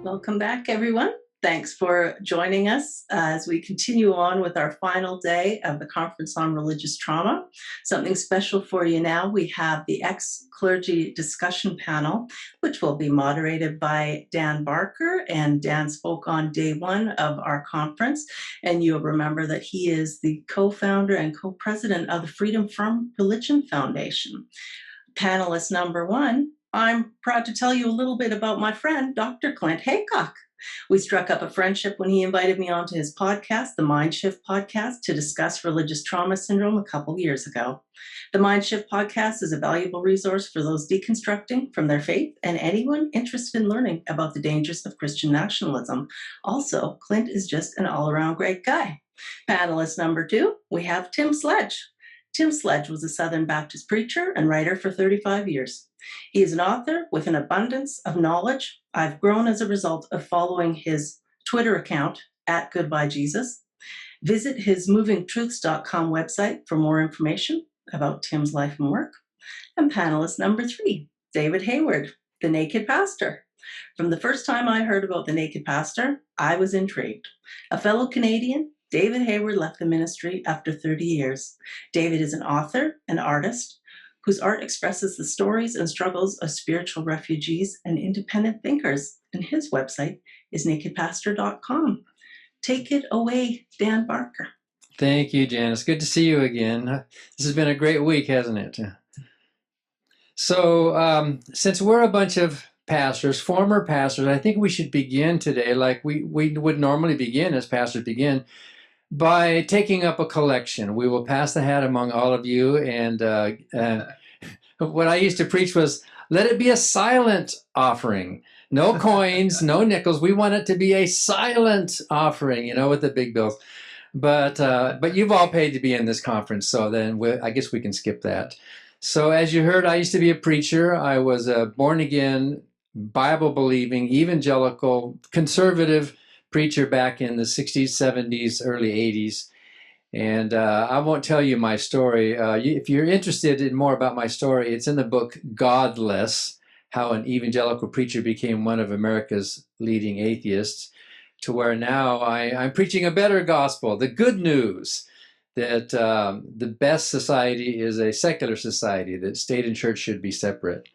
Welcome back, everyone. Thanks for joining us as we continue on with our final day of the Conference on Religious Trauma. Something special for you now. We have the ex-clergy discussion panel, which will be moderated by Dan Barker, and Dan spoke on day one of our conference. And you'll remember that he is the co-founder and co-president of the Freedom from Religion Foundation. Panelist number one, I'm proud to tell you a little bit about my friend, Dr. Clint Heacock. We struck up a friendship when he invited me onto his podcast, the Mind Shift podcast, to discuss religious trauma syndrome a couple years ago. The Mind Shift podcast is a valuable resource for those deconstructing from their faith and anyone interested in learning about the dangers of Christian nationalism. Also, Clint is just an all-around great guy. Panelist number two, we have Tim Sledge. Tim Sledge was a Southern Baptist preacher and writer for 35 years. He is an author with an abundance of knowledge. I've grown as a result of following his Twitter account at GoodbyeJesus. Visit his movingtruths.com website for more information about Tim's life and work. And panelist number three, David Hayward, the Naked Pastor. From the first time I heard about the Naked Pastor, I was intrigued. A fellow Canadian, David Hayward left the ministry after 30 years. David is an author, an artist, whose art expresses the stories and struggles of spiritual refugees and independent thinkers. And his website is nakedpastor.com. Take it away, Dan Barker. Thank you, Janice. Good to see you again. This has been a great week, hasn't it? So, since we're a bunch of pastors, former pastors, I think we should begin today like we would normally begin as pastors begin, by taking up a collection. We will pass the hat among all of you. And what I used to preach was, let it be a silent offering. No coins, no nickels. We want it to be a silent offering, you know, with the big bills. But you've all paid to be in this conference, so then I guess we can skip that. So as you heard, I used to be a preacher. I was a born-again, Bible-believing, evangelical, conservative preacher back in the 60s, 70s, early 80s. And I won't tell you my story. If you're interested in more about my story, it's in the book Godless, How an Evangelical Preacher Became One of America's Leading Atheists, to where now I'm preaching a better gospel, the good news that the best society is a secular society, that state and church should be separate.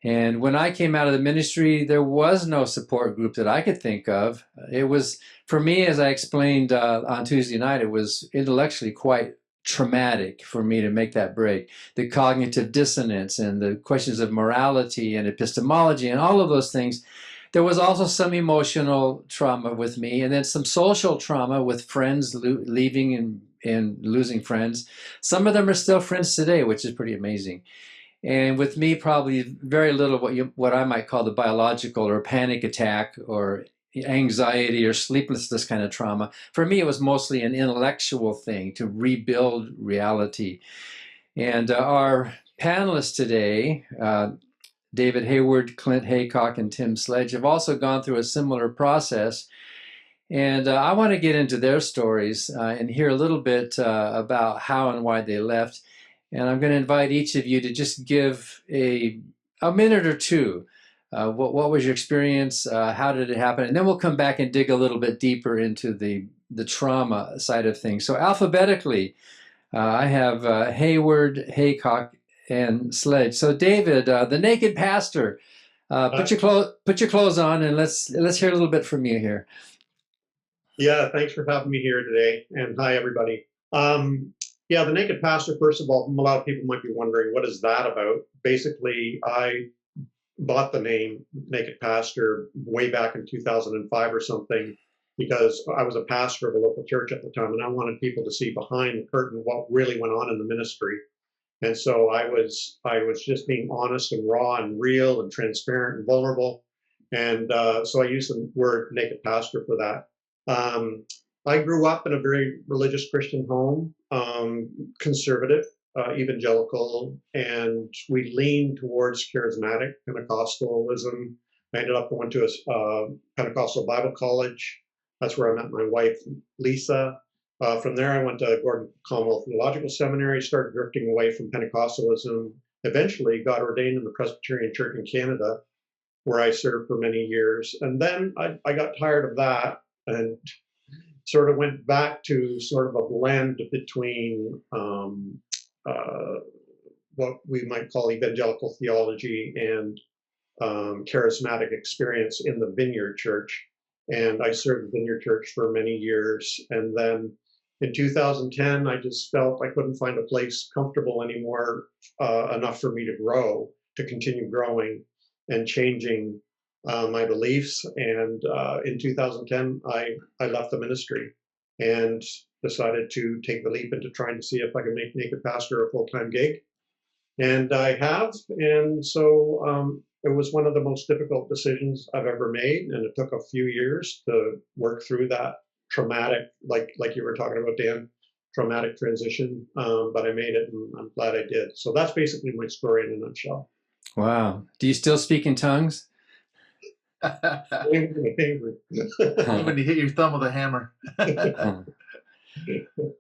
And when I came out of the ministry, there was no support group that I could think of. It was, for me, as I explained on Tuesday night, it was intellectually quite traumatic for me to make that break. The cognitive dissonance and the questions of morality and epistemology and all of those things. There was also some emotional trauma with me, and then some social trauma with friends leaving and losing friends. Some of them are still friends today, which is pretty amazing. And with me, probably very little what I might call the biological or panic attack or anxiety or sleeplessness kind of trauma. For me, it was mostly an intellectual thing to rebuild reality. And our panelists today, David Hayward, Clint Heacock, and Tim Sledge, have also gone through a similar process. And I want to get into their stories and hear a little bit about how and why they left. And I'm going to invite each of you to just give a minute or two. What was your experience? How did it happen? And then we'll come back and dig a little bit deeper into the trauma side of things. So alphabetically, I have Hayward, Heacock, and Sledge. So David, the Naked Pastor, put your clothes on, and let's hear a little bit from you here. Yeah, thanks for having me here today, and hi everybody. Yeah, the Naked Pastor, first of all, a lot of people might be wondering, what is that about? Basically, I bought the name Naked Pastor way back in 2005 or something, because I was a pastor of a local church at the time, and I wanted people to see behind the curtain what really went on in the ministry. And so I was just being honest and raw and real and transparent and vulnerable. And so I used the word Naked Pastor for that. I grew up in a very religious Christian home, conservative, evangelical, and we leaned towards charismatic Pentecostalism. I ended up going to a Pentecostal Bible college. That's where I met my wife, Lisa. From there, I went to Gordon Conwell Theological Seminary, started drifting away from Pentecostalism, eventually got ordained in the Presbyterian Church in Canada, where I served for many years. And then I got tired of that and sort of went back to sort of a blend between what we might call evangelical theology and charismatic experience in the Vineyard Church. And I served the Vineyard Church for many years. And then in 2010, I just felt I couldn't find a place comfortable anymore, enough for me to grow, to continue growing and changing my beliefs. And in 2010, I left the ministry and decided to take the leap into trying to see if I could make Naked Pastor a full-time gig. And I have. And so it was one of the most difficult decisions I've ever made. And it took a few years to work through that traumatic, like you were talking about, Dan, traumatic transition. But I made it, and I'm glad I did. So that's basically my story in a nutshell. Wow. Do you still speak in tongues? Angry. When you hit your thumb with a hammer.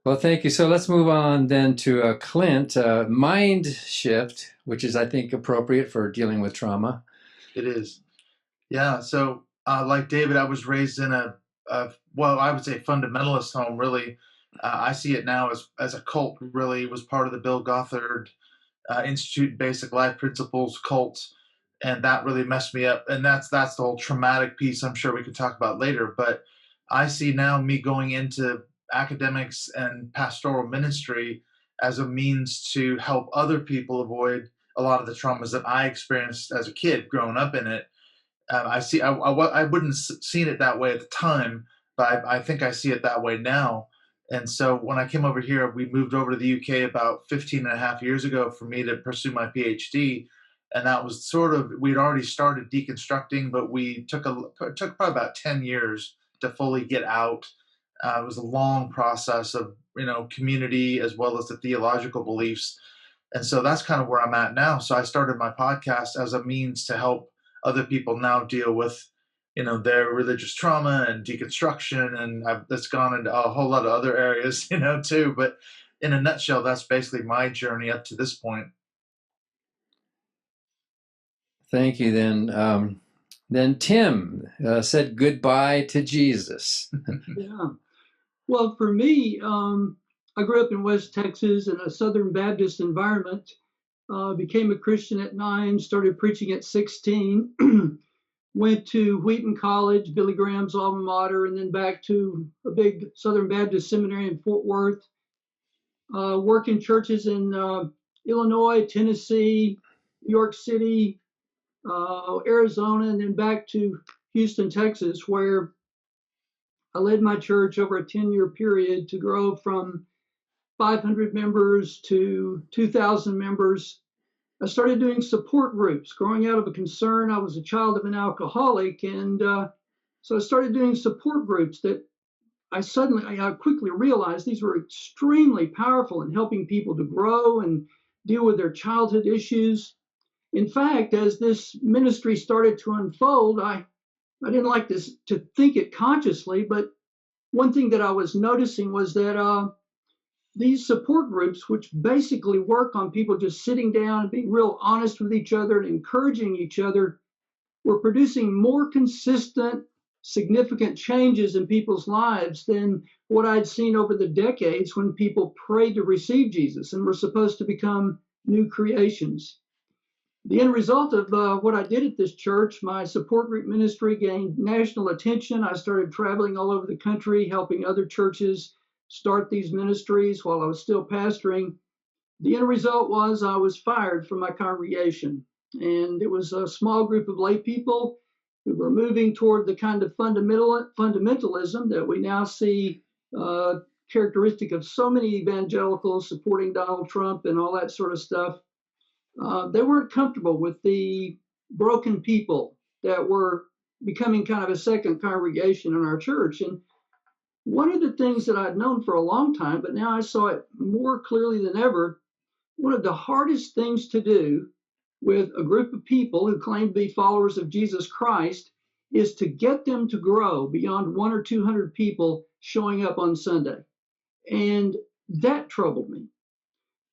Well, thank you. So let's move on then to Clint. Mind shift, which is, I think, appropriate for dealing with trauma. It is. Yeah. So like David, I was raised in well, I would say fundamentalist home, really. I see it now as a cult, really. It was part of the Bill Gothard Institute Basic Life Principles cult. And that really messed me up. And that's the whole traumatic piece I'm sure we could talk about later. But I see now me going into academics and pastoral ministry as a means to help other people avoid a lot of the traumas that I experienced as a kid growing up in it. I wouldn't have seen it that way at the time, but I think I see it that way now. And so when I came over here, we moved over to the UK about 15 and a half years ago for me to pursue my PhD. And that was sort of, we'd already started deconstructing, but it took probably about 10 years to fully get out. It was a long process of, community as well as the theological beliefs. And so that's kind of where I'm at now. So I started my podcast as a means to help other people now deal with, their religious trauma and deconstruction. And that's gone into a whole lot of other areas, too. But in a nutshell, that's basically my journey up to this point. Thank you. Then Tim said goodbye to Jesus. Yeah. Well, for me, I grew up in West Texas in a Southern Baptist environment, became a Christian at 9, started preaching at 16, went to Wheaton College, Billy Graham's alma mater, and then back to a big Southern Baptist seminary in Fort Worth, worked in churches in Illinois, Tennessee, New York City, Arizona, and then back to Houston, Texas, where I led my church over a 10-year period to grow from 500 members to 2,000 members. I started doing support groups, growing out of a concern. I was a child of an alcoholic, and so I started doing support groups that I quickly realized these were extremely powerful in helping people to grow and deal with their childhood issues. In fact, as this ministry started to unfold, I didn't like this to think it consciously, but one thing that I was noticing was that these support groups, which basically work on people just sitting down and being real honest with each other and encouraging each other, were producing more consistent, significant changes in people's lives than what I'd seen over the decades when people prayed to receive Jesus and were supposed to become new creations. The end result of what I did at this church, my support group ministry gained national attention. I started traveling all over the country, helping other churches start these ministries while I was still pastoring. The end result was I was fired from my congregation. And it was a small group of lay people who were moving toward the kind of fundamentalism that we now see characteristic of so many evangelicals supporting Donald Trump and all that sort of stuff. They weren't comfortable with the broken people that were becoming kind of a second congregation in our church. And one of the things that I'd known for a long time, but now I saw it more clearly than ever, one of the hardest things to do with a group of people who claim to be followers of Jesus Christ is to get them to grow beyond 100 or 200 people showing up on Sunday. And that troubled me.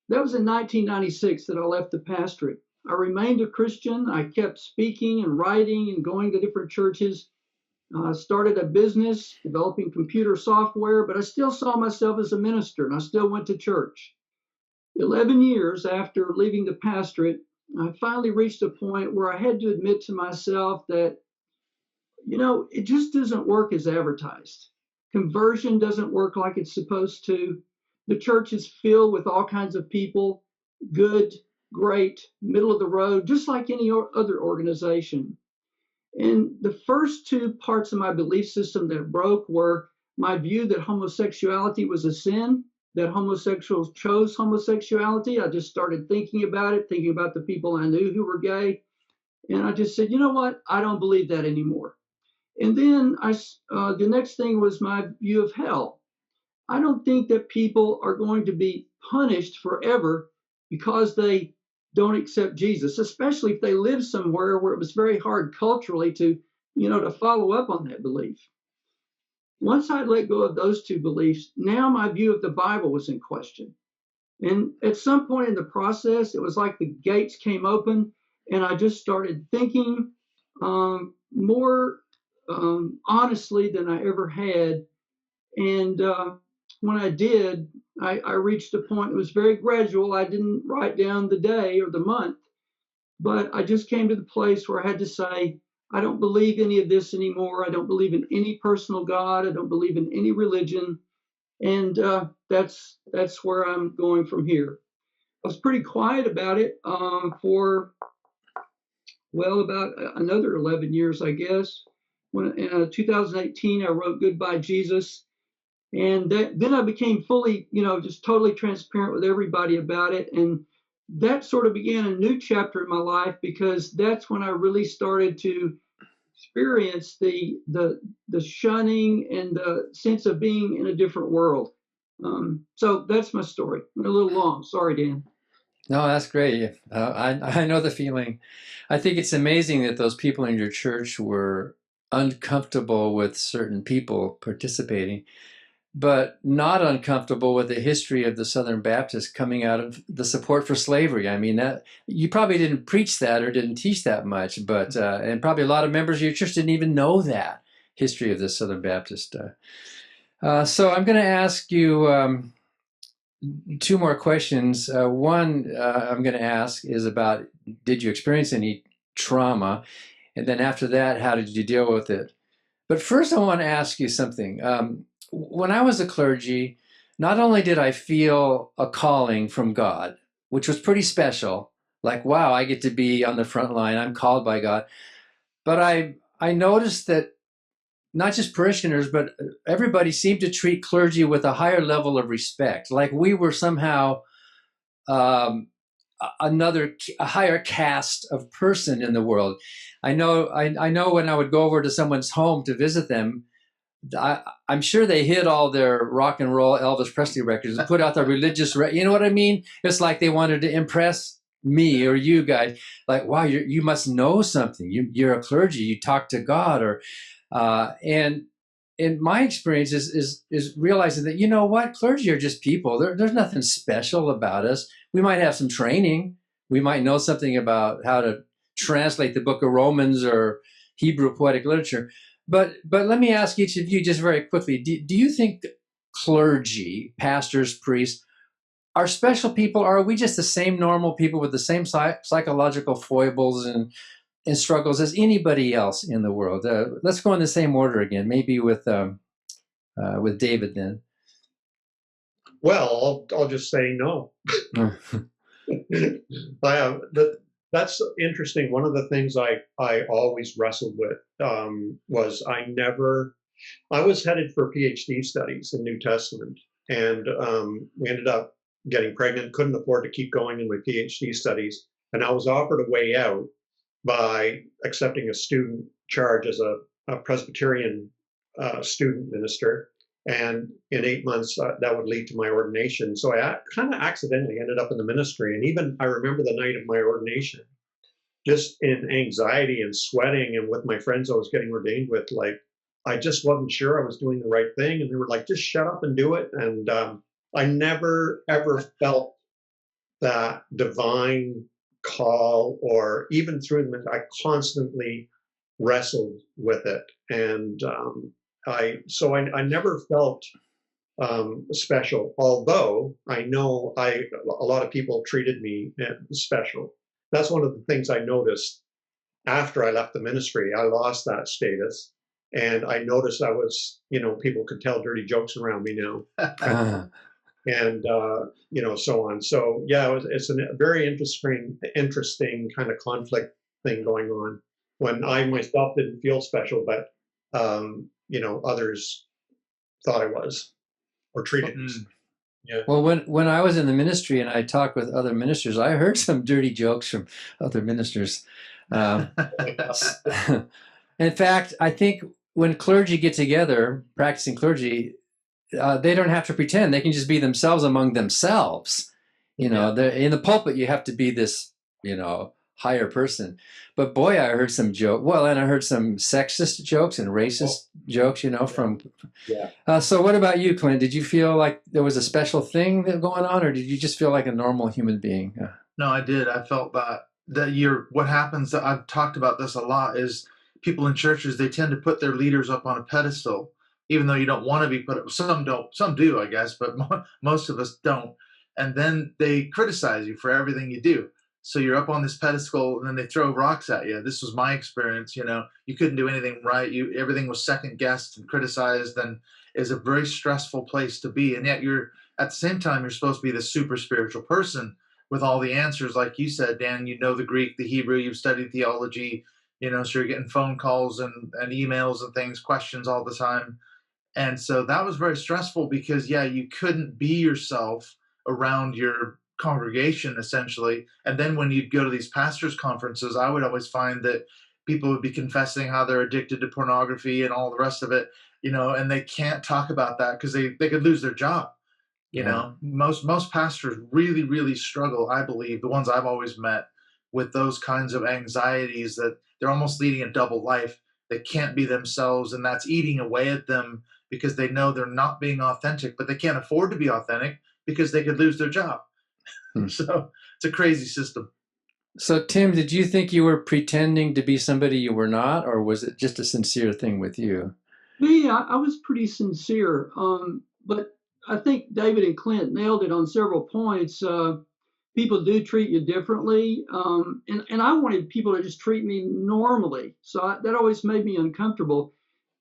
That was in 1996 that I left the pastorate. I remained a Christian. I kept speaking and writing and going to different churches. Started a business developing computer software, but I still saw myself as a minister and I still went to church. 11 years after leaving the pastorate, I finally reached a point where I had to admit to myself that, it just doesn't work as advertised. Conversion doesn't work like it's supposed to. The church is filled with all kinds of people, good, great, middle of the road, just like any other organization. And the first two parts of my belief system that broke were my view that homosexuality was a sin, that homosexuals chose homosexuality. I just started thinking about it, thinking about the people I knew who were gay. And I just said, you know what? I don't believe that anymore. And then the next thing was my view of hell. I don't think that people are going to be punished forever because they don't accept Jesus, especially if they live somewhere where it was very hard culturally to follow up on that belief. Once I let go of those two beliefs, now my view of the Bible was in question. And at some point in the process, it was like the gates came open and I just started thinking more honestly than I ever had. And when I did, I reached a point, it was very gradual. I didn't write down the day or the month, but I just came to the place where I had to say, I don't believe any of this anymore. I don't believe in any personal God. I don't believe in any religion. And that's where I'm going from here. I was pretty quiet about it for, about another 11 years, I guess. When in 2018, I wrote Goodbye, Jesus. And then I became fully, just totally transparent with everybody about it. And that sort of began a new chapter in my life because that's when I really started to experience the shunning and the sense of being in a different world. So that's my story. A little long. Sorry, Dan. No, that's great. I know the feeling. I think it's amazing that those people in your church were uncomfortable with certain people participating, but not uncomfortable with the history of the Southern Baptists coming out of the support for slavery. I mean, that you probably didn't preach that or didn't teach that much, but and probably a lot of members of your church didn't even know that history of the Southern Baptist. So I'm going to ask you two more questions. One I'm going to ask is about, did you experience any trauma? And then after that, how did you deal with it? But first, I want to ask you something. When I was a clergy, not only did I feel a calling from God, which was pretty special, like, wow, I get to be on the front line, I'm called by God, but I noticed that not just parishioners, but everybody seemed to treat clergy with a higher level of respect, like we were somehow a higher caste of person in the world. I know when I would go over to someone's home to visit them, I'm sure they hid all their rock and roll Elvis Presley records and put out the religious, you know what I mean? It's like they wanted to impress me or you guys. Like, wow, you must know something. You're a clergy. You talk to God, and in my experience is realizing that, you know what, clergy are just people. There's nothing special about us. We might have some training. We might know something about how to translate the book of Romans or Hebrew poetic literature. But let me ask each of you just very quickly, do you think clergy, pastors, priests, are special people, or are we just the same normal people with the same psychological foibles and struggles as anybody else in the world? Let's go in the same order again, maybe with David then. Well, I'll just say no. That's interesting. One of the things I always wrestled with was I was headed for PhD studies in New Testament, and we ended up getting pregnant, couldn't afford to keep going in my PhD studies, and I was offered a way out by accepting a student charge as a Presbyterian student minister. And in 8 months, that would lead to my ordination. So I kind of accidentally ended up in the ministry. And even I remember the night of my ordination, just in anxiety and sweating, and with my friends I was getting ordained with, like, I just wasn't sure I was doing the right thing. And they were like, just shut up and do it. And I never, ever felt that divine call or even through them, I constantly wrestled with it. And I never felt special, although I know a lot of people treated me special. That's one of the things I noticed after I left the ministry. I lost that status, and I noticed I was, people could tell dirty jokes around me now, and so on. So yeah, it's a very interesting kind of conflict thing going on when I myself didn't feel special, but others thought I was or treated me. Yeah. Well, when I was in the ministry and I talked with other ministers, I heard some dirty jokes from other ministers. In fact, I think when clergy get together, practicing clergy, they don't have to pretend. They can just be themselves among themselves. In the pulpit, you have to be this, higher person. But boy, I heard some joke. Well, and I heard some sexist jokes and racist jokes, from. Yeah. So what about you, Clint? Did you feel like there was a special thing going on, or did you just feel like a normal human being? No, I did. I felt that what happens, I've talked about this a lot, is people in churches, they tend to put their leaders up on a pedestal, even though you don't want to be put up. Some don't, some do, I guess, but most of us don't. And then they criticize you for everything you do. So you're up on this pedestal, and then they throw rocks at you. This was my experience. You couldn't do anything right. Everything was second guessed and criticized, and is a very stressful place to be. And yet you're at the same time, you're supposed to be the super spiritual person with all the answers, like you said, Dan. You know the Greek, the Hebrew. You've studied theology. So you're getting phone calls and emails and things, questions all the time. And so that was very stressful because, you couldn't be yourself around your congregation, essentially. And then when you'd go to these pastors' conferences, I would always find that people would be confessing how they're addicted to pornography and all the rest of it, and they can't talk about that because they could lose their job. Most pastors really, really struggle, I believe, the ones I've always met, with those kinds of anxieties that they're almost leading a double life. They can't be themselves, and that's eating away at them because they know they're not being authentic, but they can't afford to be authentic because they could lose their job. So it's a crazy system. So, Tim, did you think you were pretending to be somebody you were not, or was it just a sincere thing with you? Me, I was pretty sincere, but I think David and Clint nailed it on several points. People do treat you differently, and I wanted people to just treat me normally, so that always made me uncomfortable.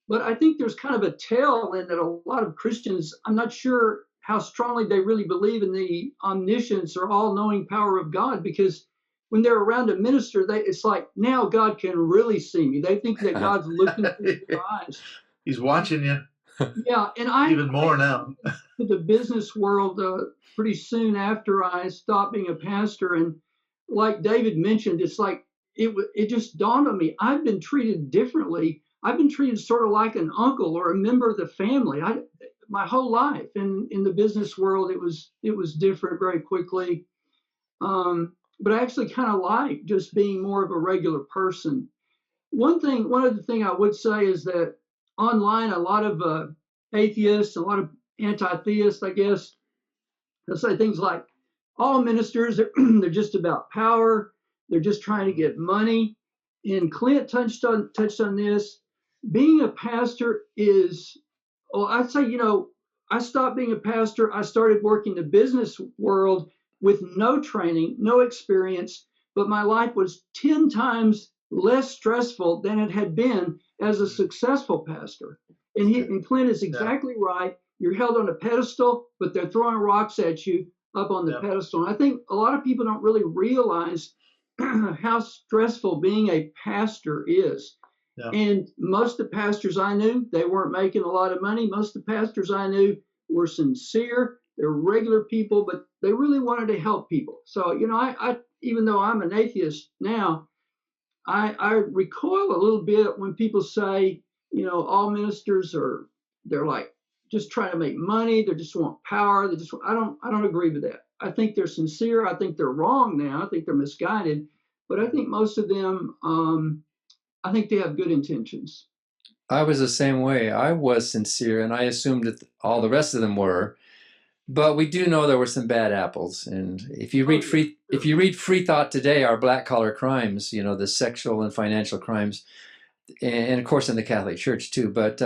But I think there's kind of a tell in that a lot of Christians, I'm not sure how strongly they really believe in the omniscience or all-knowing power of God, because when they're around a minister, it's like, now God can really see me. They think that God's looking through their eyes. He's watching you. Yeah, and even more now. To the business world pretty soon after I stopped being a pastor, and like David mentioned, it's like it just dawned on me. I've been treated differently. I've been treated sort of like an uncle or a member of the family. My whole life in the business world, it was different very quickly. But I actually kind of like just being more of a regular person. One other thing I would say is that online, a lot of atheists, a lot of anti-theists, I guess, they'll say things like, all ministers, they're just about power. They're just trying to get money. And Clint touched on this. Being a pastor is, well, I'd say, I stopped being a pastor. I started working the business world with no training, no experience, but my life was 10 times less stressful than it had been as a successful pastor. And Clint is exactly right. You're held on a pedestal, but they're throwing rocks at you up on the pedestal. And I think a lot of people don't really realize how stressful being a pastor is. Yeah. And most of the pastors I knew, they weren't making a lot of money. Most of the pastors I knew were sincere. They're regular people, but they really wanted to help people. So, I even though I'm an atheist now, I recoil a little bit when people say, all ministers they're like just trying to make money. They just want power. I don't agree with that. I think they're sincere. I think they're wrong now. I think they're misguided, but I think most of them, I think they have good intentions. I was the same way. I was sincere, and I assumed that all the rest of them were. But we do know there were some bad apples, and if you Oh, read yeah. Free Thought today, our black collar crimes, the sexual and financial crimes, and of course in the Catholic Church too. But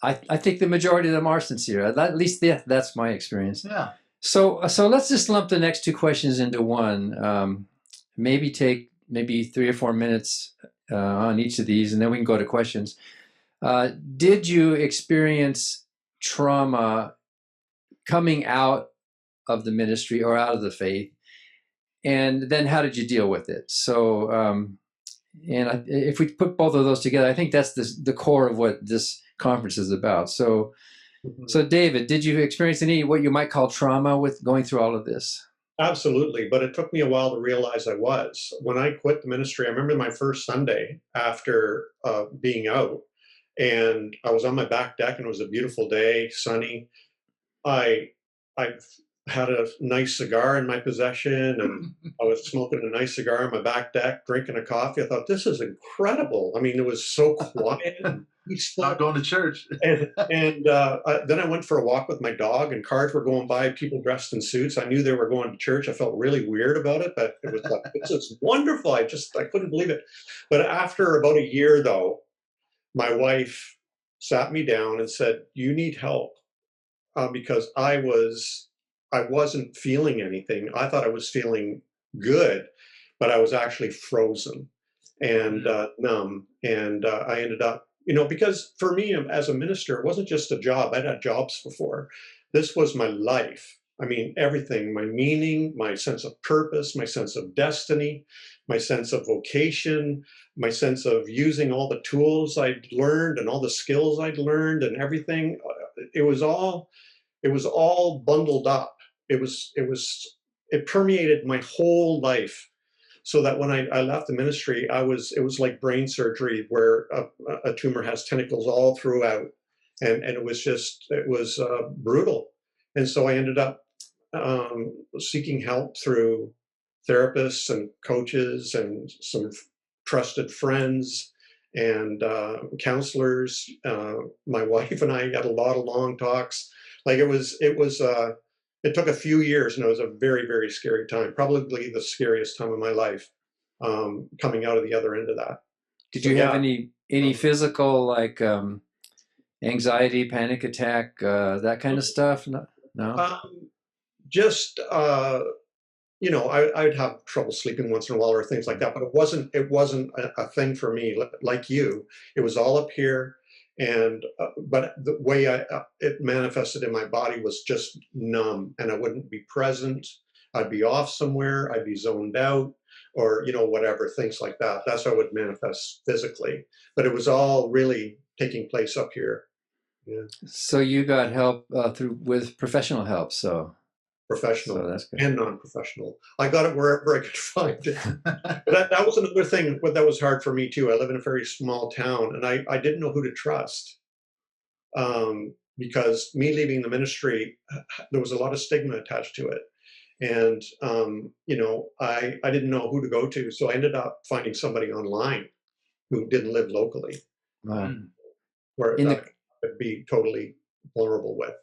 I think the majority of them are sincere. At least that's my experience. Yeah. So let's just lump the next two questions into one. Maybe take 3 or 4 minutes on each of these, and then we can go to questions. Did you experience trauma coming out of the ministry or out of the faith? And then how did you deal with it? So, if we put both of those together, I think that's the core of what this conference is about. So, David, did you experience any what you might call trauma with going through all of this? Absolutely, but it took me a while to realize I was. When I quit the ministry, I remember my first Sunday after being out, and I was on my back deck, and it was a beautiful day, sunny. I had a nice cigar in my possession, and I was smoking a nice cigar on my back deck, drinking a coffee. I thought, this is incredible. I mean, it was so quiet and peaceful. Not going to church. And then I went for a walk with my dog, and cars were going by, people dressed in suits. I knew they were going to church. I felt really weird about it, but it was like, this is wonderful. I couldn't believe it. But after about a year, though, my wife sat me down and said, you need help, because I wasn't feeling anything. I thought I was feeling good, but I was actually frozen and numb. And I ended up, because for me as a minister, it wasn't just a job. I'd had jobs before. This was my life. I mean, everything, my meaning, my sense of purpose, my sense of destiny, my sense of vocation, my sense of using all the tools I'd learned and all the skills I'd learned and everything. It was all bundled up. It permeated my whole life, so that when I left the ministry, it was like brain surgery where a tumor has tentacles all throughout, and it was brutal. And so I ended up seeking help through therapists and coaches and some trusted friends and counselors. My wife and I had a lot of long talks. Like it took a few years, and it was a very, very scary time, probably the scariest time of my life, coming out of the other end of that. Did you have any physical, like anxiety, panic attack, that kind of stuff? No? I'd have trouble sleeping once in a while or things like that, but it wasn't a thing for me like you. It was all up here. And but the way it manifested in my body was just numb, and I wouldn't be present. I'd be off somewhere. I'd be zoned out, or whatever, things like that. That's how it would manifest physically. But it was all really taking place up here. Yeah. So you got help with professional help. Professional so that's good. And non-professional. I got it wherever I could find it. that was another thing that was hard for me too. I live in a very small town, and I didn't know who to trust, because me leaving the ministry, there was a lot of stigma attached to it, and I didn't know who to go to, so I ended up finding somebody online who didn't live locally, where I could be totally vulnerable with.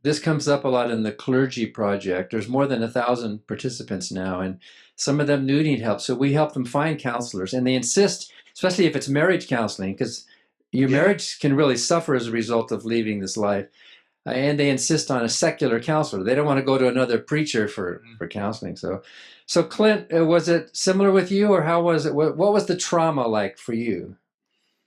This comes up a lot in the Clergy project. There's more than 1,000 participants now, and some of them do need help. So we help them find counselors, and they insist, especially if it's marriage counseling, because your marriage can really suffer as a result of leaving this life. And they insist on a secular counselor. They don't want to go to another preacher for counseling. So Clint, was it similar with you, or how was it? What was the trauma like for you?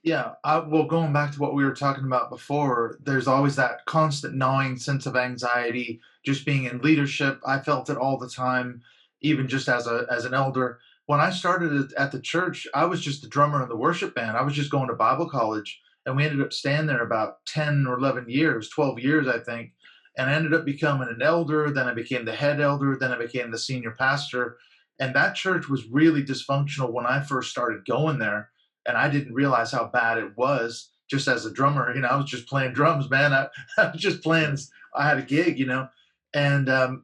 Yeah, well, going back to what we were talking about before, there's always that constant gnawing sense of anxiety. Just being in leadership, I felt it all the time, even just as an elder. When I started at the church, I was just the drummer in the worship band. I was just going to Bible college, and we ended up staying there about 10 or 11 years, 12 years, I think, and I ended up becoming an elder. Then I became the head elder. Then I became the senior pastor. And that church was really dysfunctional when I first started going there. And I didn't realize how bad it was just as a drummer. I was just playing drums, man. I was just playing. I had a gig, and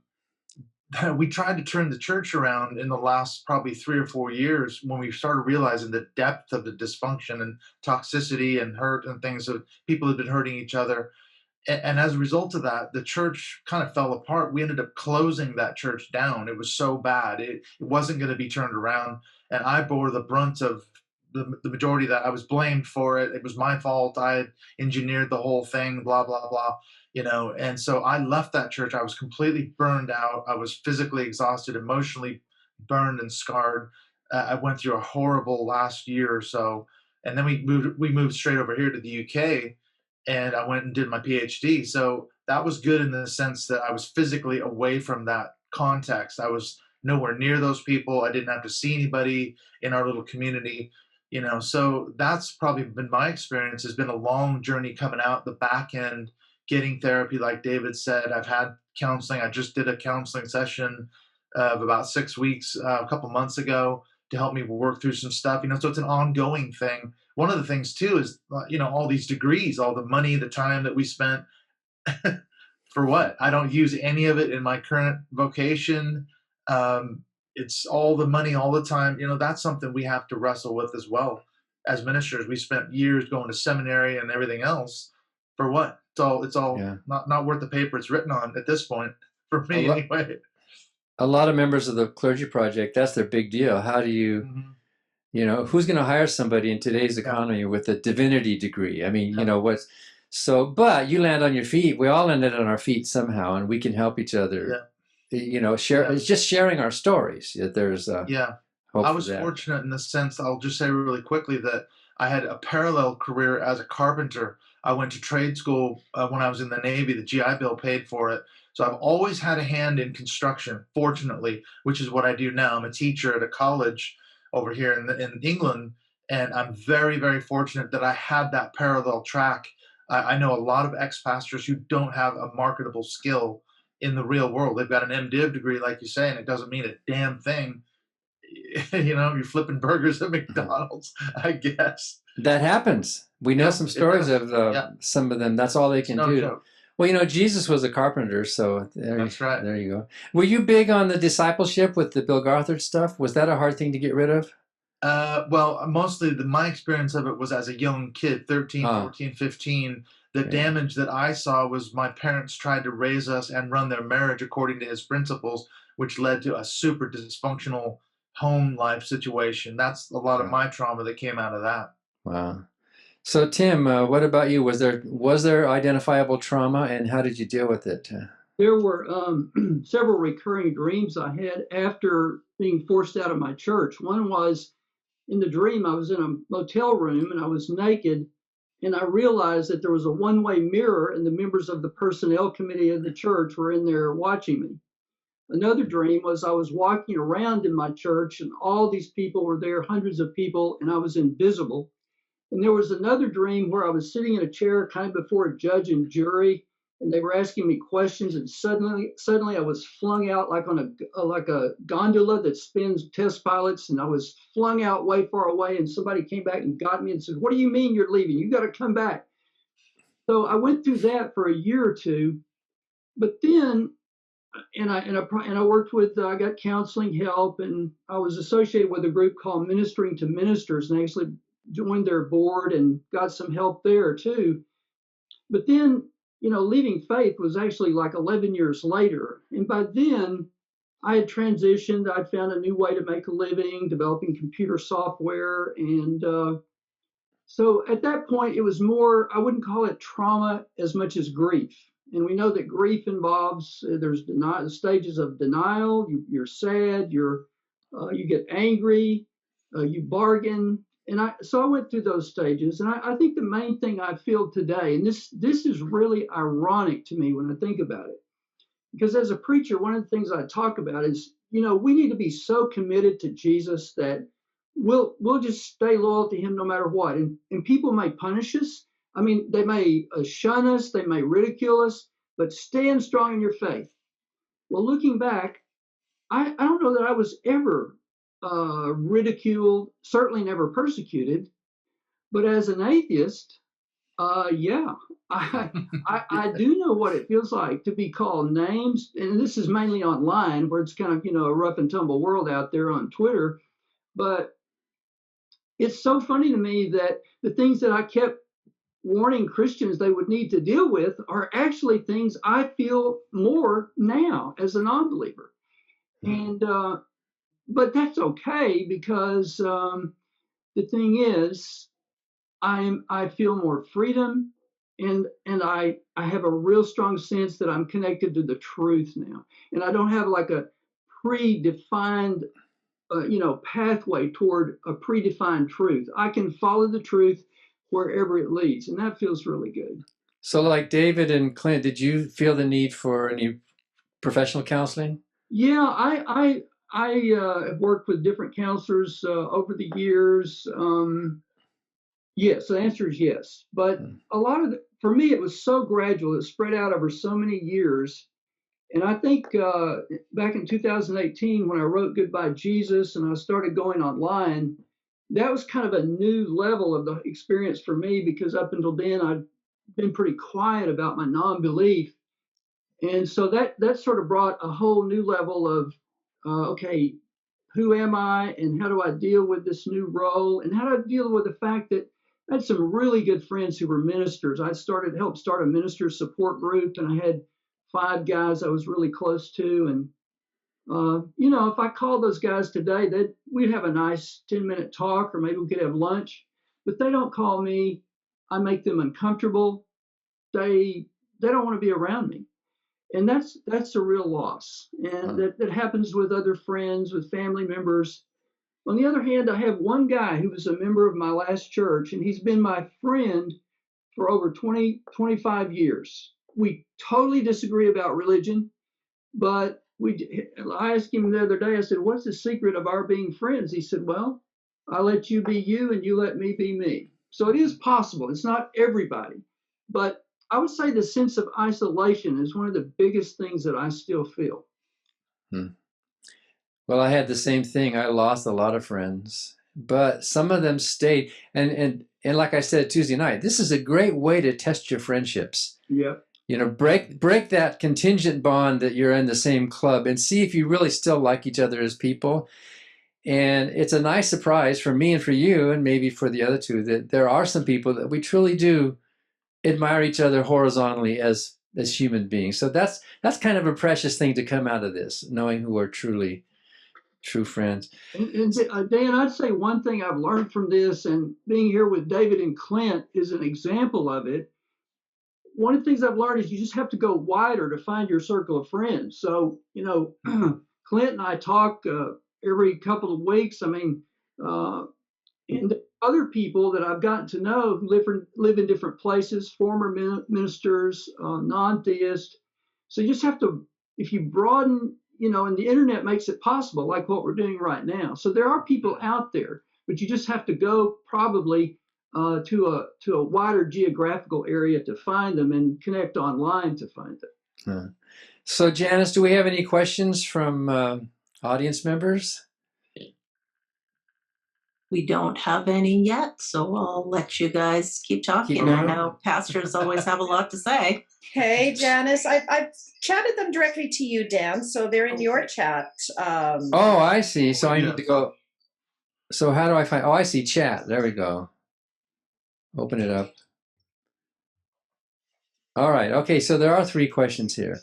we tried to turn the church around in the last probably 3 or 4 years when we started realizing the depth of the dysfunction and toxicity and hurt and things of people had been hurting each other. And as a result of that, the church kind of fell apart. We ended up closing that church down. It was so bad. It wasn't going to be turned around. And I bore the brunt of the majority of that. I was blamed for it. It was my fault. I had engineered the whole thing, blah, blah, blah, And so I left that church. I was completely burned out. I was physically exhausted, emotionally burned and scarred. I went through a horrible last year or so. And then we moved straight over here to the UK, and I went and did my PhD. So that was good in the sense that I was physically away from that context. I was nowhere near those people. I didn't have to see anybody in our little community, So that's probably been my experience. Has been a long journey coming out the back end, getting therapy, like David said. I've had counseling. I just did a counseling session of about 6 weeks a couple months ago to help me work through some stuff. So it's an ongoing thing. One of the things too is, all these degrees, all the money, the time that we spent for what? I don't use any of it in my current vocation. It's all the money, all the time. That's something we have to wrestle with as well. As ministers, we spent years going to seminary and everything else for what? It's all Yeah. not worth the paper it's written on at this point, for me anyway. A lot of members of the Clergy Project, that's their big deal. How do you, Mm-hmm. who's going to hire somebody in today's economy with a divinity degree? I mean, but you land on your feet. We all landed on our feet somehow, and we can help each other. Share. It's just sharing our stories. There's hope I was for that. fortunate in the sense, I'll just say really quickly, that I had a parallel career as a carpenter. I went to trade school when I was in the Navy. The GI Bill paid for it. So I've always had a hand in construction, fortunately, which is what I do now. I'm a teacher at a college over here in England, and I'm very, very fortunate that I had that parallel track. I know a lot of ex-pastors who don't have a marketable skill in the real world. They've got an MDiv degree, like you say, and it doesn't mean a damn thing. You're flipping burgers at McDonald's, I guess. That happens. We know some stories of some of them. That's all they can do. Joke. Well, Jesus was a carpenter, so That's right. There you go. Were you big on the discipleship with the Bill Gothard stuff? Was that a hard thing to get rid of? Well, mostly my experience of it was as a young kid, 13, 14, 15. The damage that I saw was my parents tried to raise us and run their marriage according to his principles, which led to a super dysfunctional home life situation. That's a lot of my trauma that came out of that. Wow. So Tim, what about you? Was there identifiable trauma, and how did you deal with it? There were several recurring dreams I had after being forced out of my church. One was, in the dream, I was in a motel room and I was naked, and I realized that there was a one-way mirror and the members of the personnel committee of the church were in there watching me. Another dream was I was walking around in my church and all these people were there, hundreds of people, and I was invisible. And there was another dream where I was sitting in a chair kind of before a judge and jury, and they were asking me questions, and suddenly I was flung out like on a gondola that spins test pilots, and I was flung out way far away, and somebody came back and got me and said, "What do you mean you're leaving? You got to come back." So I went through that for a year or two, but then I worked with, I got counseling help, and I was associated with a group called Ministering to Ministers, and I actually joined their board and got some help there too. But then, leaving faith was actually like 11 years later. And by then I had transitioned. I'd found a new way to make a living, developing computer software. And so at that point, it was more, I wouldn't call it trauma as much as grief. And we know that grief involves, there's stages of denial. You're sad, you get angry, you bargain. And so I went through those stages. And I think the main thing I feel today, and this is really ironic to me when I think about it, because as a preacher, one of the things I talk about is, we need to be so committed to Jesus that we'll just stay loyal to him no matter what. And people may punish us. I mean, they may shun us, they may ridicule us, but stand strong in your faith. Well, looking back, I don't know that I was ever ridiculed, certainly never persecuted. But as an atheist, I do know what it feels like to be called names. And this is mainly online, where it's kind of, a rough and tumble world out there on Twitter. But it's so funny to me that the things that I kept warning Christians they would need to deal with are actually things I feel more now as a non-believer. And but that's okay, because the thing is, I feel more freedom, and I have a real strong sense that I'm connected to the truth now, and I don't have like a predefined pathway toward a predefined truth. I can follow the truth wherever it leads, and that feels really good. So, like David and Clint, did you feel the need for any professional counseling? Yeah, I have worked with different counselors over the years. Yes, the answer is yes. But a lot of for me, it was so gradual. It spread out over so many years. And I think back in 2018, when I wrote Goodbye Jesus and I started going online, that was kind of a new level of the experience for me, because up until then, I'd been pretty quiet about my non-belief. And so that sort of brought a whole new level of, okay, who am I, and how do I deal with this new role, and how do I deal with the fact that I had some really good friends who were ministers. I helped start a minister support group, and I had 5 guys I was really close to. And if I called those guys today, we'd have a nice 10-minute talk, or maybe we could have lunch. But they don't call me. I make them uncomfortable. They don't want to be around me. And that's a real loss. And that happens with other friends, with family members. On the other hand, I have one guy who was a member of my last church, and he's been my friend for over 25 years. We totally disagree about religion, but I asked him the other day, I said, what's the secret of our being friends? He said, well, I let you be you and you let me be me. So it is possible. It's not everybody, but I would say the sense of isolation is one of the biggest things that I still feel. Well, I had the same thing. I lost a lot of friends, but some of them stayed. And like I said Tuesday night, this is a great way to test your friendships. Yeah. Break that contingent bond that you're in the same club and see if you really still like each other as people. And it's a nice surprise for me and for you, and maybe for the other two, that there are some people that we truly do admire each other horizontally as human beings. So that's kind of a precious thing to come out of this, knowing who are truly true friends. And Dan, I'd say one thing I've learned from this, and being here with David and Clint is an example of it. One of the things I've learned is you just have to go wider to find your circle of friends. So, Clint and I talk every couple of weeks. I mean, and other people that I've gotten to know who live in different places, former ministers, non-theists. So you just have to, if you broaden, and the internet makes it possible, like what we're doing right now. So there are people out there, but you just have to go probably to a wider geographical area to find them, and connect online to find them. So Janice, do we have any questions from audience members? We don't have any yet, so I'll let you guys keep talking. I know pastors always have a lot to say. Hey, Janice, I've chatted them directly to you, Dan, so they're in your chat. Oh, I see. So I need to go. So how do I find? Oh, I see chat. There we go. Open it up. All right. Okay. So there are 3 questions here.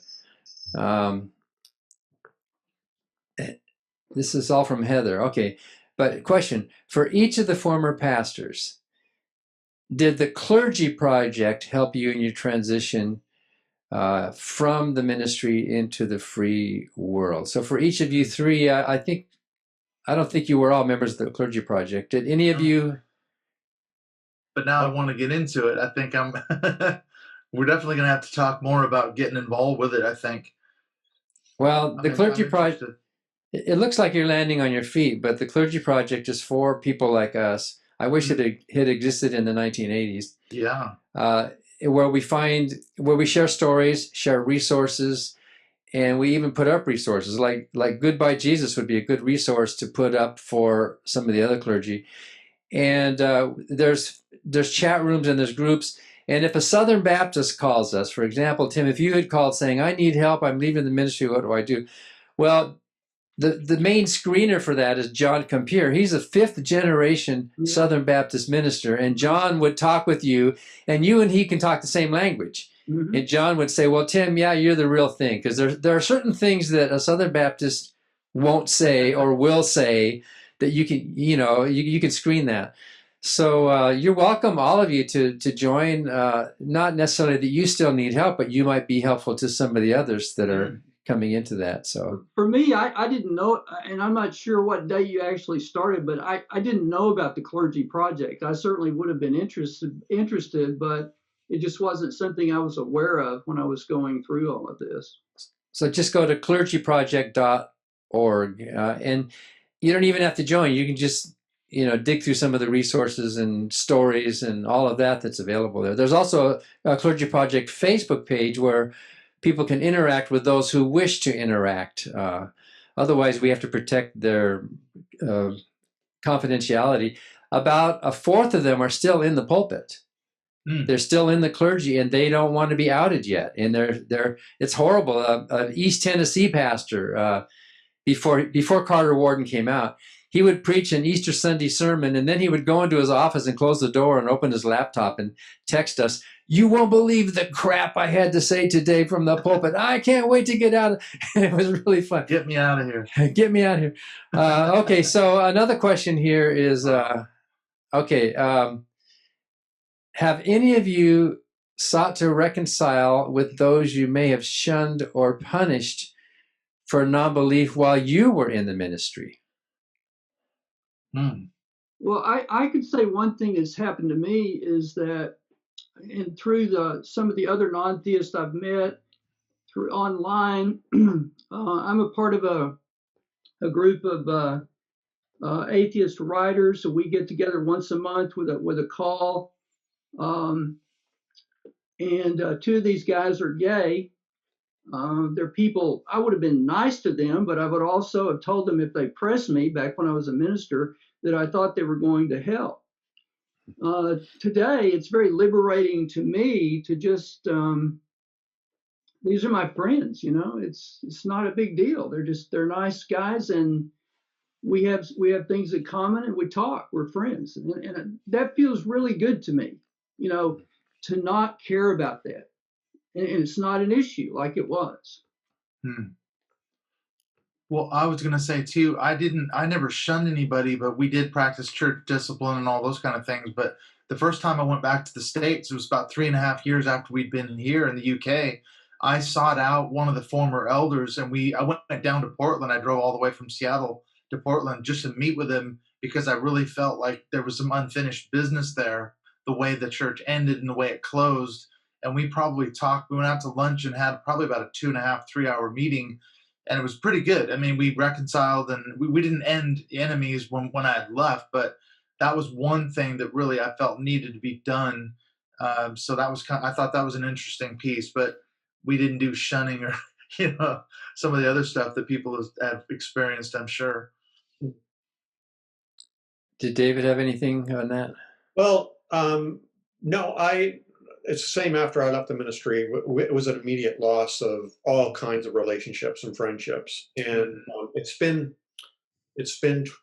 This is all from Heather. Okay. But question, for each of the former pastors, did the Clergy Project help you in your transition from the ministry into the free world? So for each of you 3, I don't think you were all members of the Clergy Project. Did any of you? But now I want to get into it. I think we're definitely going to have to talk more about getting involved with it, I think. Well, the Clergy Project, it looks like you're landing on your feet, but the Clergy Project is for people like us. I wish it had existed in the 1980s. Yeah. Where we share stories, share resources, and we even put up resources. Like Goodbye Jesus would be a good resource to put up for some of the other clergy. And there's chat rooms and there's groups. And if a Southern Baptist calls us, for example, Tim, if you had called saying, I need help, I'm leaving the ministry, what do I do? Well, the main screener for that is John Compier. He's a 5th generation Southern Baptist minister, and John would talk with you, and you and he can talk the same language. Mhm. And John would say, well, Tim, yeah, you're the real thing, because there are certain things that a Southern Baptist won't say or will say that you can, you can screen that. So you're welcome, all of you, to join. Not necessarily that you still need help, but you might be helpful to some of the others that are coming into that. So For me, I didn't know, and I'm not sure what day you actually started, but I didn't know about the Clergy Project. I certainly would have been interested, but it just wasn't something I was aware of when I was going through all of this. So just go to clergyproject.org, and you don't even have to join. You can just, dig through some of the resources and stories and all of that that's available there. There's also a Clergy Project Facebook page where people can interact with those who wish to interact. Otherwise, we have to protect their confidentiality. About 1/4 of them are still in the pulpit. They're still in the clergy, and they don't want to be outed yet. And it's horrible. East Tennessee pastor, before Carter Warden came out, he would preach an Easter Sunday sermon, and then he would go into his office and close the door and open his laptop and text us, "You won't believe the crap I had to say today from the pulpit. I can't wait to get out." It was really fun. Get me out of here. Get me out of here. Okay, so another question here is, have any of you sought to reconcile with those you may have shunned or punished for non-belief while you were in the ministry? Well, I could say one thing that's happened to me is that, and through some of the other non-theists I've met through online, I'm a part of a group of atheist writers. So we get together once a month with a call. And 2 of these guys are gay. They're people, I would have been nice to them, but I would also have told them if they pressed me back when I was a minister that I thought they were going to hell. Today, it's very liberating to me to just, these are my friends, it's not a big deal. They're nice guys, and we have things in common, and we talk, we're friends. And that feels really good to me, to not care about that. And it's not an issue like it was. Well, I was going to say too, I never shunned anybody, but we did practice church discipline and all those kind of things. But the first time I went back to the States, it was about 3.5 years after we'd been here in the UK. I sought out one of the former elders, and I went down to Portland. I drove all the way from Seattle to Portland just to meet with him, because I really felt like there was some unfinished business there, the way the church ended and the way it closed. And we probably talked, we went out to lunch and had probably about a 2.5, 3-hour meeting. And it was pretty good. I mean, we reconciled, and we didn't end enemies when I had left, but that was one thing that really I felt needed to be done. So that was I thought that was an interesting piece, but we didn't do shunning or, some of the other stuff that people have experienced, I'm sure. Did David have anything on that? Well, no, it's the same after I left the ministry. It was an immediate loss of all kinds of relationships and friendships. And it's been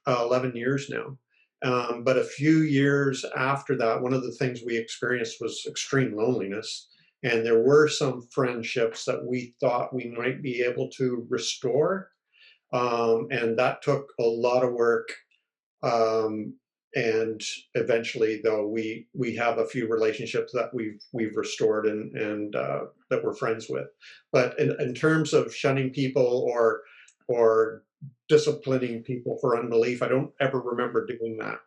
11 years now. But a few years after that, one of the things we experienced was extreme loneliness. And there were some friendships that we thought we might be able to restore. And that took a lot of work. And eventually, though, we have a few relationships that we've restored and that we're friends with. But in terms of shunning people or disciplining people for unbelief, I don't ever remember doing that.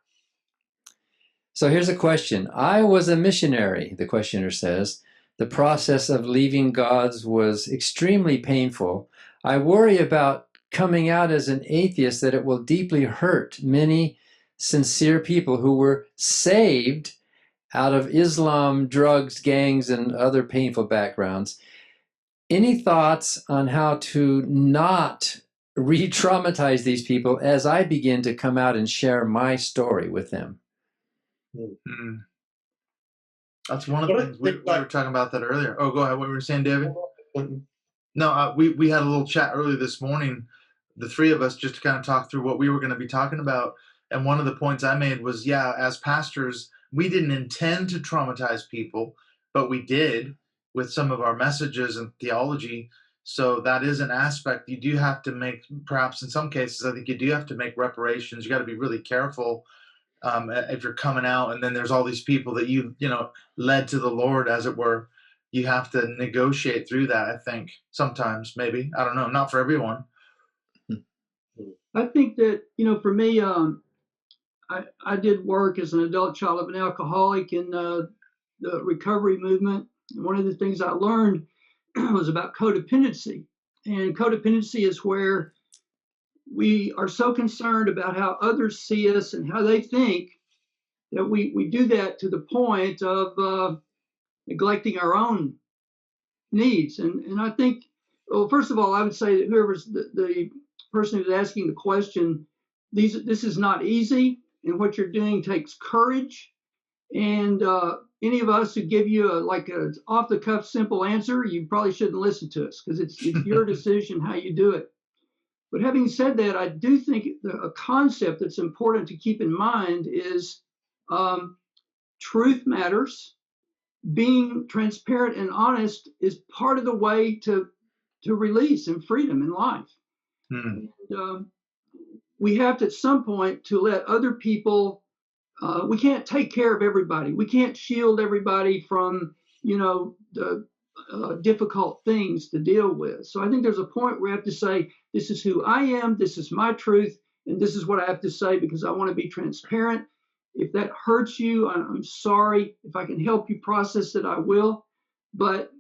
So here's a question. I was a missionary, the questioner says. The process of leaving God's was extremely painful. I worry about coming out as an atheist, that it will deeply hurt many sincere people who were saved out of Islam, drugs, gangs, and other painful backgrounds. Any thoughts on how to not re-traumatize these people as I begin to come out and share my story with them? That's one of the things we were talking about that earlier. Oh, go ahead. What were you saying, David? No, we had a little chat earlier this morning the three of us just to kind of talk through what we were going to be talking about. And one of the points I made was, yeah, as pastors, we didn't intend to traumatize people, but we did with some of our messages and theology. So that is an aspect you do have to make, perhaps in some cases, I think you do have to make reparations. You got to be really careful if you're coming out and then there's all these people that you led to the Lord, as it were. You have to negotiate through that, I think, sometimes, maybe. I don't know, not for everyone. I think that, for me, I did work as an adult child of an alcoholic in the recovery movement. And one of the things I learned was about codependency. And codependency is where we are so concerned about how others see us and how they think that we do that to the point of neglecting our own needs. And I think, well, first of all, I would say that whoever's the person who's asking the question, this is not easy, and what you're doing takes courage. And any of us who give you a off the cuff simple answer, you probably shouldn't listen to us, because it's your decision how you do it. But having said that, I do think a concept that's important to keep in mind is truth matters. Being transparent and honest is part of the way to release and freedom in life. And, we have to, at some point, to let other people. We can't take care of everybody. We can't shield everybody from the difficult things to deal with. So I think there's a point where we have to say, this is who I am, this is my truth, and this is what I have to say because I want to be transparent. If that hurts you, I'm sorry. If I can help you process it, I will. But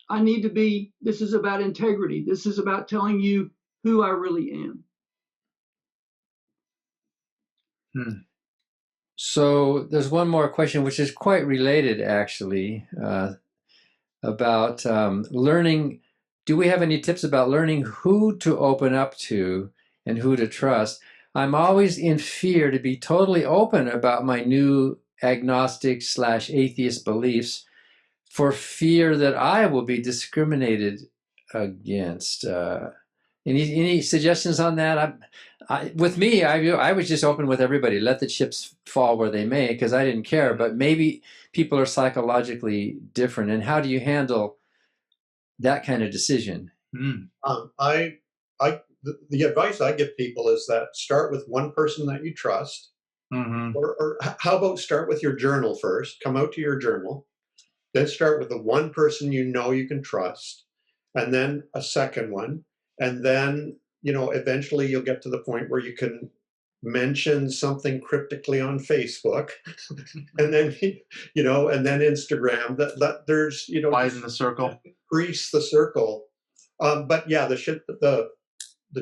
I need to be, this is about integrity. This is about telling you who I really am. So there's one more question, which is quite related, actually, about learning. Do we have any tips about learning who to open up to and who to trust? I'm always in fear to be totally open about my new agnostic/atheist beliefs for fear that I will be discriminated against. Any suggestions on that? With me, I was just open with everybody. Let the chips fall where they may, because I didn't care. But maybe people are psychologically different. And how do you handle that kind of decision? The advice I give people is that start with one person that you trust, or how about start with your journal first? Come out to your journal, then start with the one person you know you can trust, and then a second one, and then eventually you'll get to the point where you can mention something cryptically on Facebook, and then and then Instagram. That there's widen the circle, increase the circle. But yeah, the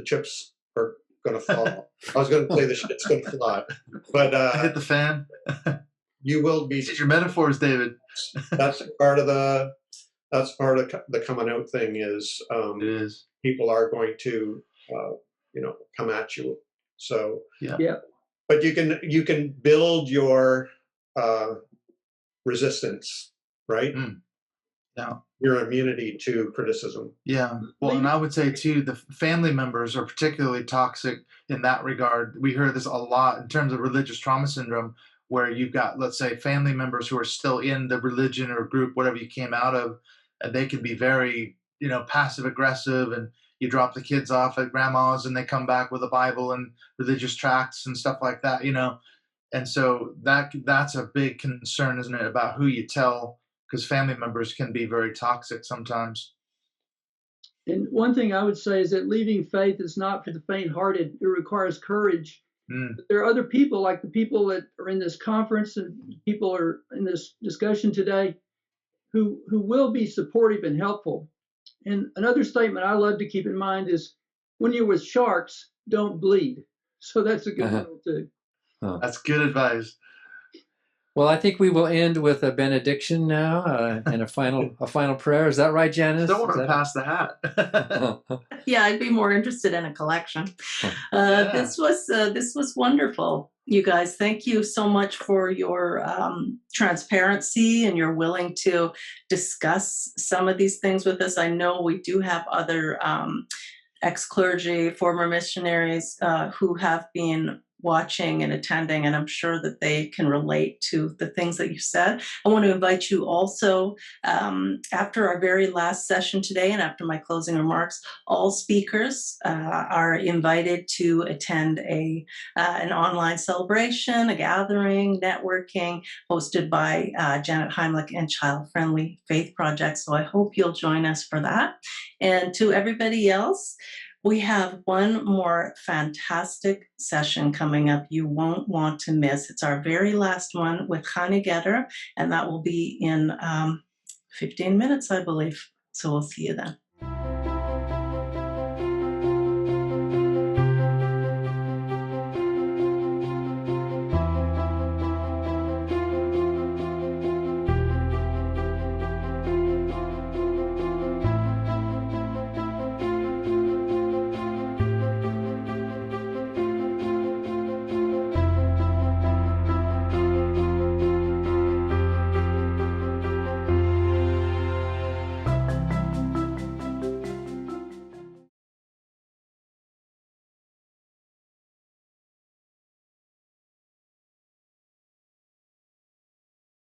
chips are going to fall. I was going to say the shit's going to fly, but hit the fan. You will be. These are your metaphors, David. That's part of the coming out thing. Is it is. People are going to come at you. So yeah. But you can build your resistance, right? Yeah. Your immunity to criticism. Yeah. Well, and I would say too, the family members are particularly toxic in that regard. We hear this a lot in terms of religious trauma syndrome, where you've got, let's say, family members who are still in the religion or group, whatever you came out of, and they can be very, passive aggressive, and you drop the kids off at grandma's and they come back with a Bible and religious tracts and stuff like that, And so that's a big concern, isn't it, about who you tell, because family members can be very toxic sometimes. And one thing I would say is that leaving faith is not for the faint-hearted. It requires courage. But there are other people, like the people that are in this conference and people are in this discussion today, who will be supportive and helpful. And another statement I love to keep in mind is, when you're with sharks, don't bleed. So that's a good one too. That's good advice. Well, I think we will end with a benediction now and a final prayer. Is that right, Janice? Don't want to pass the hat. Yeah, I'd be more interested in a collection. This was wonderful, you guys. Thank you so much for your transparency and you're willing to discuss some of these things with us. I know we do have other ex-clergy, former missionaries who have been watching and attending, and I'm sure that they can relate to the things that you said. I want to invite you also, after our very last session today and after my closing remarks, all speakers are invited to attend an online celebration, a gathering, networking, hosted by Janet Heimlich and Child Friendly Faith Project. So I hope you'll join us for that. And to everybody else, we have one more fantastic session coming up you won't want to miss. It's our very last one with Chani Getter, and that will be in 15 minutes, I believe. So we'll see you then.